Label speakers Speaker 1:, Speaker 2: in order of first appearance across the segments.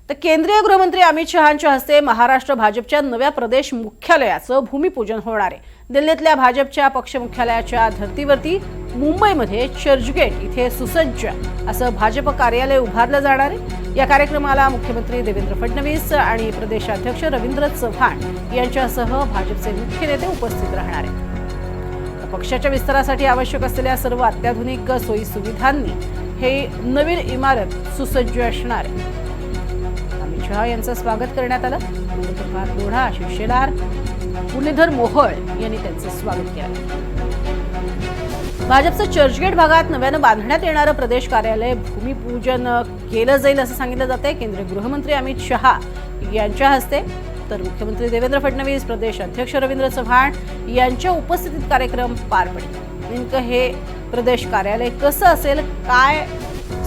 Speaker 1: तर केंद्रीय गृहमंत्री अमित शहांच्या हस्ते महाराष्ट्र भाजपच्या नव्या प्रदेश मुख्यालयाचं भूमिपूजन होणार आहे। दिल्लीतल्या भाजपच्या पक्ष मुख्यालयाच्या धर्तीवरती मुंबईमध्ये चर्चगेट इथे सुसज्ज असं भाजप कार्यालय उभारलं जाणार आहे। या कार्यक्रमाला मुख्यमंत्री देवेंद्र फडणवीस आणि प्रदेशाध्यक्ष रवींद्र चव्हाण यांच्यासह भाजपचे मुख्य नेते उपस्थित राहणार आहेत। पक्षाच्या विस्तारासाठी आवश्यक असलेल्या सर्व अत्याधुनिक सोयी सुविधांनी हे नवीन इमारत सुसज्ज असणार आहे। अमित शहा यांचं स्वागत करण्यात आलं। लोढा आशिष शेलार मुरलीधर मोहोळ यांनी त्यांचं स्वागत केलं। भाजपचं चर्चगेट भागात नव्यानं बांधण्यात येणारं प्रदेश कार्यालय भूमिपूजन केलं जाईल असं सांगितलं जातंय। केंद्रीय गृहमंत्री अमित शहा यांच्या हस्ते तर मुख्यमंत्री देवेंद्र फडणवीस, प्रदेश अध्यक्ष रवींद्र चव्हाण यांच्या उपस्थितीत कार्यक्रम पार पडेल। नेमकं हे प्रदेश कार्यालय कसं असेल, काय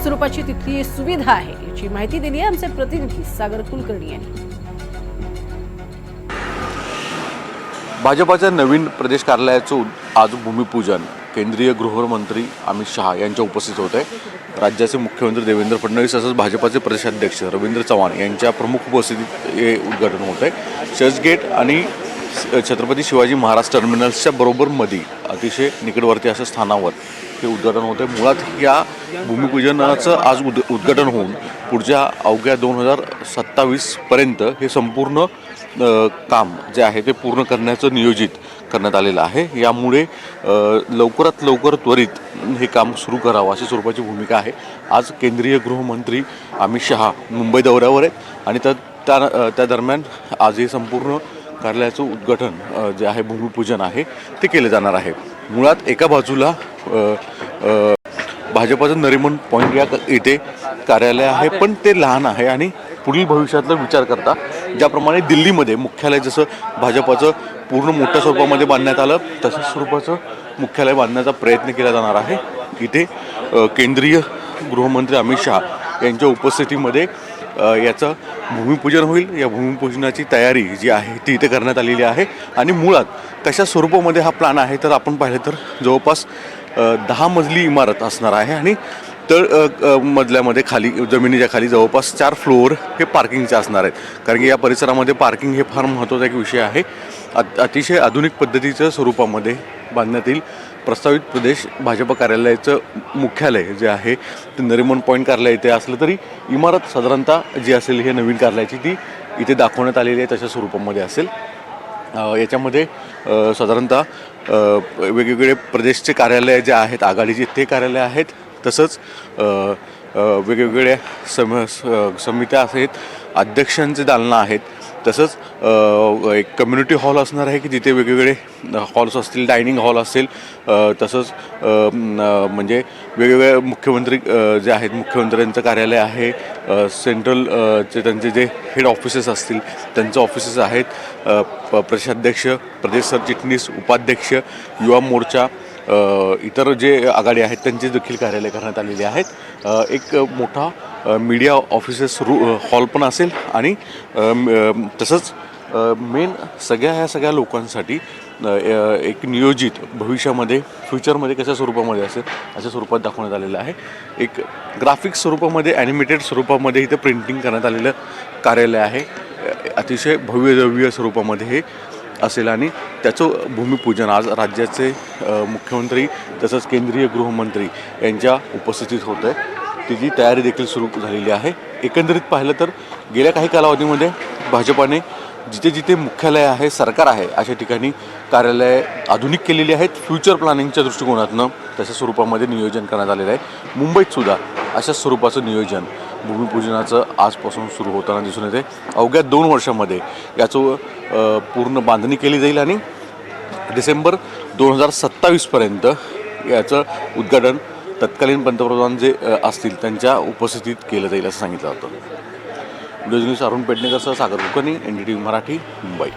Speaker 1: स्वरूपाची तिथली सुविधा आहे याची माहिती दिली आहे आमचे प्रतिनिधी सागर कुलकर्णी यांनी।
Speaker 2: भाजपाच्या नवीन प्रदेश कार्यालयाचं आज भूमिपूजन केंद्रीय गृहमंत्री अमित शहा यांच्या उपस्थितीत होत आहे। राज्याचे मुख्यमंत्री देवेंद्र फडणवीस तसंच भाजपाचे प्रदेशाध्यक्ष रवींद्र चव्हाण यांच्या प्रमुख उपस्थितीत हे उद्घाटन होत आहे। चर्चगेट आणि छत्रपती शिवाजी महाराज टर्मिनल्सच्या बरोबर मध्ये अतिशय निकटवर्ती अशा स्थानावर हे उद्घाटन होत आहे। मुळात या भूमिपूजनाचं आज उद्घाटन होऊन पुढच्या अवघ्या 2027 पर्यंत हे संपूर्ण काम जे आहे ते पूर्ण करण्याचं नियोजित करण्यात आलेलं आहे। यामुळे लवकरात लवकर त्वरित हे काम सुरू करावं अशी स्वरूपाची भूमिका आहे। आज केंद्रीय गृहमंत्री अमित शहा मुंबई दौऱ्यावर आहेत आणि त्या दरम्यान आज हे संपूर्ण कार्यालयाचं उद्घाटन जे आहे भूमिपूजन आहे ते केले जाणार आहे। मुळात एका बाजूला भाजपाचं नरिमन पॉईंट या इथे कार्यालय आहे, पण ते लहान आहे आणि पुढील भविष्यातला विचार करता ज्याप्रमाणे दिल्लीमध्ये मुख्यालय जसं भाजपाचं पूर्ण मोठ्या स्वरूपामध्ये बांधण्यात आलं तसंच स्वरूपाचं मुख्यालय बांधण्याचा प्रयत्न केला जाणार आहे। इथे केंद्रीय गृहमंत्री अमित शहा यांच्या उपस्थितीमध्ये याचं भूमिपूजन होईल। या भूमिपूजनाची तयारी जी आहे ती इथे करण्यात आलेली आहे आणि मुळात कशा स्वरूपामध्ये हा प्लॅन आहे तर आपण पाहिलं तर जवळपास 10 मजली इमारत असणार आहे आणि तर मजल्यामध्ये खाली जमिनीच्या खाली जवळपास 4 फ्लोअर हे पार्किंगचे असणार आहेत, कारण की या परिसरामध्ये पार्किंग हे फार महत्त्वाचा एक विषय आहे। अतिशय आधुनिक पद्धतीच्या स्वरूपामध्ये बांधण्यात येईल। प्रस्तावित प्रदेश भाजप कार्यालयाचं मुख्यालय जे आहे ते नरिमन पॉईंट कार्यालय इथे असलं तरी इमारत साधारणतः जी असेल हे नवीन कार्यालयाची ती इथे दाखवण्यात आलेली आहे तशा स्वरूपामध्ये असेल। याच्यामध्ये साधारणतः वेगवेगळे प्रदेशचे कार्यालय जे आहेत आघाडीचे ते कार्यालय आहेत, तसंच वेगवेगळ्या समित्या आहेत, अध्यक्षांचे दालनं आहेत, तसंच एक कम्युनिटी हॉल असणार आहे की जिथे वेगवेगळे हॉल्स असतील, डायनिंग हॉल असेल, तसंच म्हणजे वेगवेगळे मुख्यमंत्री जे आहेत मुख्यमंत्र्यांचं कार्यालय आहे, सेंट्रलचे त्यांचे जे हेड ऑफिसेस असतील त्यांचं ऑफिसेस आहेत, प्रदेशाध्यक्ष, प्रदेश सरचिटणीस, उपाध्यक्ष, युवा मोर्चा, इतर जे आघाडी आहेत त्यांचे देखील कार्यालय करण्यात आलेले आहेत। एक मोठा मीडिया ऑफिसेस हॉल पण असेल आणि तसंच मेन ह्या सगळ्या लोकांसाठी एक नियोजित भविष्यामध्ये फ्युचरमध्ये कशा स्वरूपामध्ये असेल अशा स्वरूपात दाखवण्यात आलेलं आहे। एक ग्राफिक स्वरूपामध्ये ॲनिमेटेड स्वरूपामध्ये इथे प्रिंटिंग करण्यात आलेलं कार्यालय आहे। अतिशय भव्य स्वरूपामध्ये हे असेल आणि त्याचं भूमिपूजन आज राज्याचे मुख्यमंत्री तसंच केंद्रीय गृहमंत्री यांच्या उपस्थितीत होतं आहे। तिची तयारी देखील सुरू झालेली आहे। एकंदरीत पाहिलं तर गेल्या काही कालावधीमध्ये भाजपाने जिथे जिथे मुख्यालय आहे, सरकार आहे अशा ठिकाणी कार्यालय आधुनिक केलेली आहेत। फ्युचर प्लॅनिंगच्या दृष्टिकोनातनं तशा स्वरूपामध्ये नियोजन करण्यात आलेलं आहे। मुंबईतसुद्धा अशा स्वरूपाचं नियोजन भूमिपूजनाचं आजपासून सुरू होताना दिसून येते। अवघ्या 2 वर्षामध्ये याचं पूर्ण बांधणी केली जाईल आणि डिसेंबर 2027 पर्यंत याचं उद्घाटन तत्कालीन पंतप्रधान जे असतील त्यांच्या उपस्थितीत केलं जाईल असं सांगितलं जातं। व्हिडिओ जर्नलिस्ट अरुण पेडणेकरसह सागर कुलकर्णी, NDTV मराठी, मुंबई।